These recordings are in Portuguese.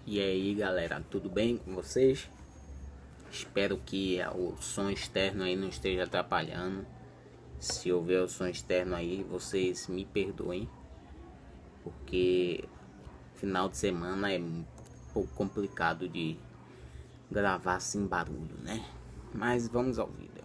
E aí galera, tudo bem com vocês? Espero que o som externo aí não esteja atrapalhando. Se houver o som externo aí, vocês me perdoem, porque final de semana é um pouco complicado de gravar sem barulho, né? Mas vamos ao vídeo.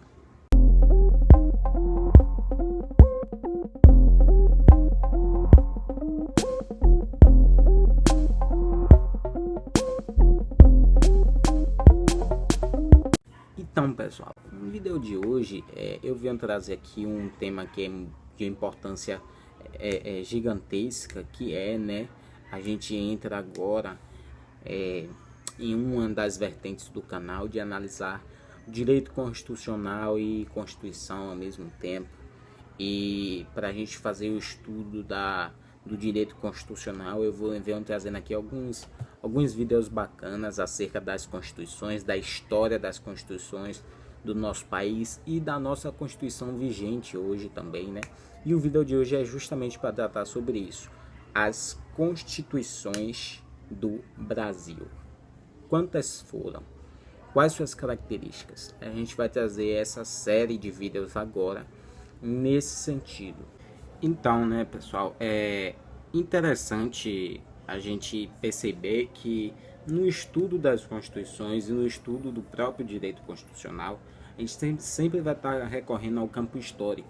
Então pessoal, no vídeo de hoje eu venho trazer aqui um tema que é de importância gigantesca, que é, né, a gente entra agora em uma das vertentes do canal de analisar direito constitucional e Constituição ao mesmo tempo. E para a gente fazer o estudo do direito constitucional, eu venho trazendo aqui alguns vídeos bacanas acerca das constituições, da história das constituições do nosso país e da nossa Constituição vigente hoje também, né? E o vídeo de hoje é justamente para tratar sobre isso, as constituições do Brasil. Quantas foram? Quais suas características? A gente vai trazer essa série de vídeos agora nesse sentido. Então, né, pessoal, é interessante a gente perceber que no estudo das constituições e no estudo do próprio direito constitucional, a gente sempre vai estar recorrendo ao campo histórico,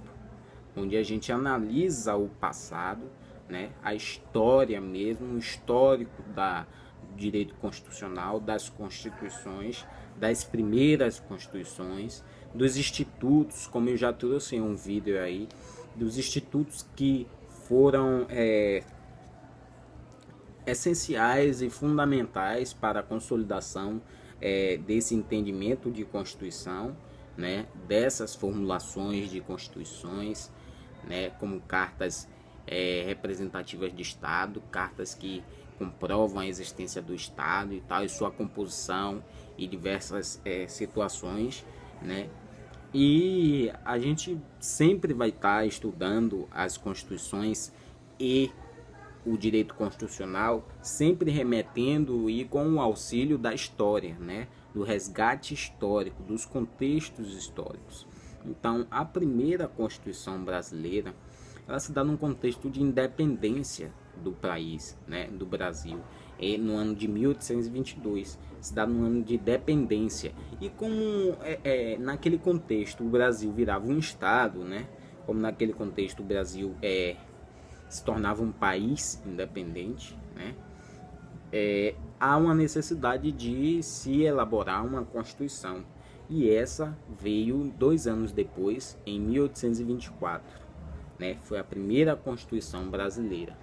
onde a gente analisa o passado, né, a história mesmo, o histórico do direito constitucional, das constituições, das primeiras constituições, dos institutos, como eu já trouxe em um vídeo aí, dos institutos que foram essenciais e fundamentais para a consolidação desse entendimento de Constituição, né, dessas formulações de constituições, né, como cartas representativas de Estado, cartas que comprovam a existência do Estado e tal, e sua composição e diversas situações, né? E a gente sempre vai estar estudando as constituições e o direito constitucional, sempre remetendo e com o auxílio da história, né? Do resgate histórico, dos contextos históricos. Então, a primeira Constituição brasileira, ela se dá num contexto de independência do país, né? Do Brasil, no ano de 1822, se dá no ano de dependência. E como naquele contexto o Brasil virava um estado, né? Como naquele contexto o Brasil se tornava um país independente, né? Há uma necessidade de se elaborar uma Constituição. E essa veio 2 anos depois, em 1824, né? Foi a primeira Constituição brasileira.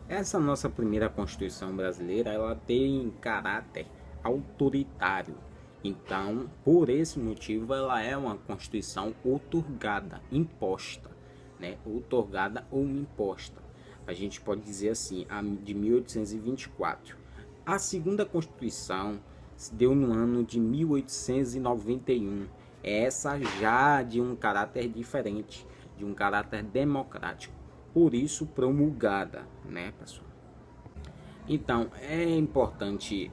Essa nossa primeira Constituição brasileira, ela tem caráter autoritário. Então, por esse motivo, ela é uma Constituição outorgada, imposta, né? Outorgada ou imposta. A gente pode dizer assim, a de 1824. A segunda Constituição se deu no ano de 1891. Essa já de um caráter diferente, de um caráter democrático. Por isso promulgada, né, pessoal? Então é importante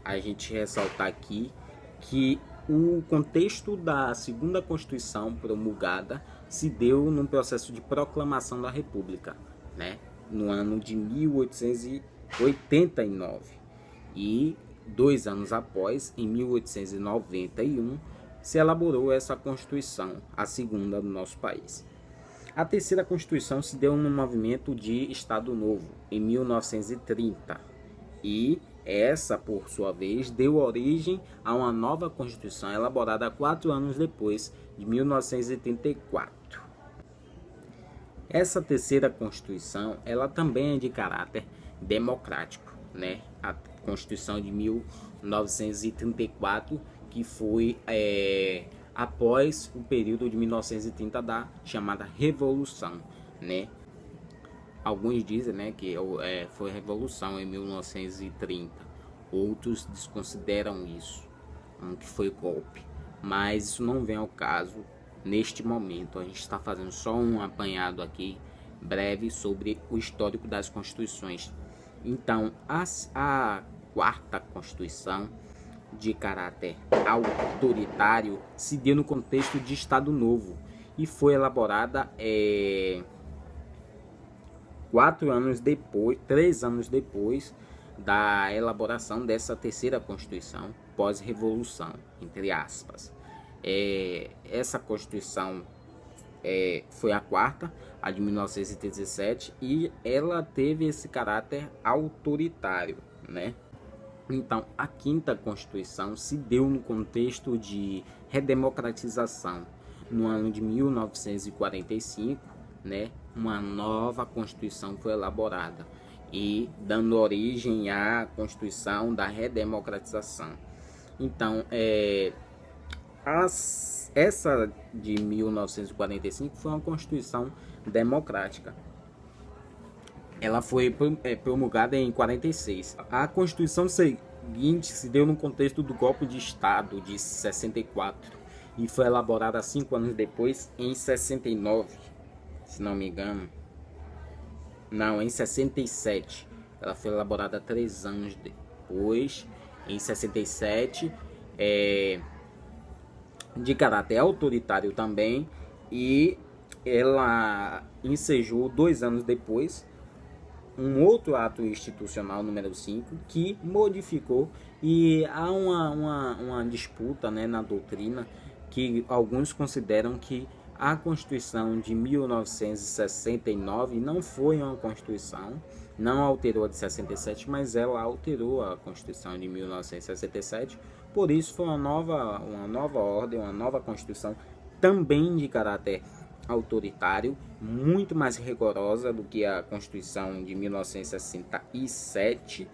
a gente ressaltar aqui que o contexto da segunda Constituição promulgada se deu num processo de proclamação da República, né, no ano de 1889, e 2 anos após, em 1891, se elaborou essa Constituição, a segunda do nosso país. A terceira Constituição se deu no movimento de Estado Novo, em 1930, e essa, por sua vez, deu origem a uma nova Constituição elaborada 4 anos depois, de 1984. Essa terceira Constituição, ela também é de caráter democrático, né? A Constituição de 1934, que foi após o período de 1930 da chamada Revolução, né? Alguns dizem, né, que foi Revolução em 1930, outros desconsideram isso, que foi golpe, mas isso não vem ao caso neste momento. A gente está fazendo só um apanhado aqui breve sobre o histórico das constituições. Então, a quarta Constituição, de caráter autoritário, se deu no contexto de Estado Novo e foi elaborada 3 anos depois da elaboração dessa terceira Constituição, pós-revolução, entre aspas. Essa Constituição foi a quarta, a de 1917, e ela teve esse caráter autoritário, né? Então, a quinta Constituição se deu no contexto de redemocratização. No ano de 1945, né, uma nova Constituição foi elaborada e dando origem à Constituição da redemocratização. Então, essa de 1945 foi uma Constituição democrática. Ela foi promulgada em 46. A Constituição seguinte se deu no contexto do golpe de Estado de 64 e foi elaborada 5 anos depois, em 69, se não me engano. Não, em 67. Ela foi elaborada 3 anos depois, em 67, de caráter autoritário também, e ela ensejou 2 anos depois um outro ato institucional, número 5, que modificou, e há uma disputa, né, na doutrina, que alguns consideram que a Constituição de 1969 não foi uma Constituição, não alterou a de 67, mas ela alterou a Constituição de 1967, por isso foi uma nova ordem, uma nova Constituição, também de caráter autoritário, muito mais rigorosa do que a Constituição de 1967,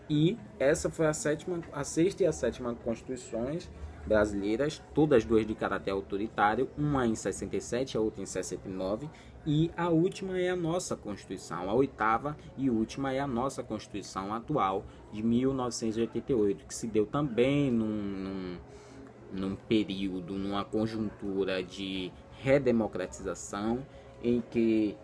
e essa foi a sexta e a sétima Constituições brasileiras, todas duas de caráter autoritário, uma em 67, a outra em 69, e a última é a nossa Constituição, a oitava e última é a nossa Constituição atual de 1988, que se deu também num período, numa conjuntura de redemocratização, em que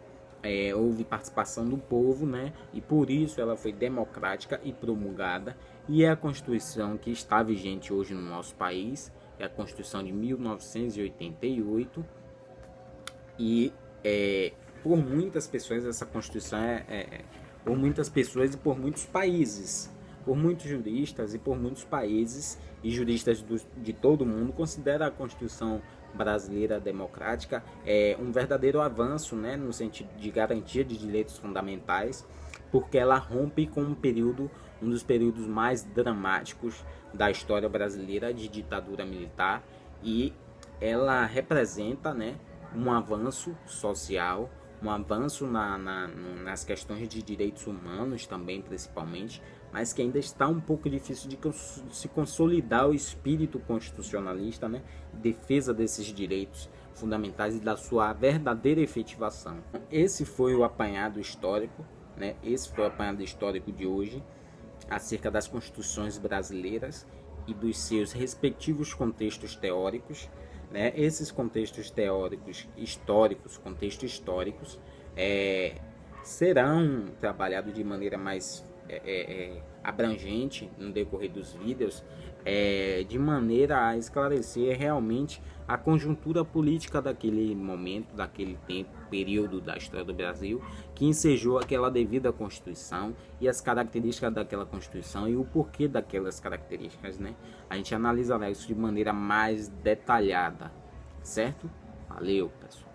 houve participação do povo, né? E por isso ela foi democrática e promulgada, e é a Constituição que está vigente hoje no nosso país, é a Constituição de 1988, e por muitas pessoas essa Constituição por muitas pessoas e por muitos países, por muitos juristas e por muitos países e juristas de todo o mundo, considera a Constituição brasileira democrática um verdadeiro avanço, né, no sentido de garantia de direitos fundamentais, porque ela rompe com um dos períodos mais dramáticos da história brasileira de ditadura militar, e ela representa, né, um avanço social, um avanço nas questões de direitos humanos também, principalmente, mas que ainda está um pouco difícil de se consolidar o espírito constitucionalista, né, defesa desses direitos fundamentais e da sua verdadeira efetivação. Esse foi o apanhado histórico, né, esse foi o apanhado histórico de hoje, acerca das constituições brasileiras e dos seus respectivos contextos teóricos, né? Esses contextos teóricos contextos históricos, serão trabalhados de maneira mais abrangente no decorrer dos vídeos, de maneira a esclarecer realmente a conjuntura política daquele momento, daquele tempo, período da história do Brasil, que ensejou aquela devida Constituição e as características daquela Constituição e o porquê daquelas características, né? A gente analisará isso de maneira mais detalhada, certo? Valeu, pessoal!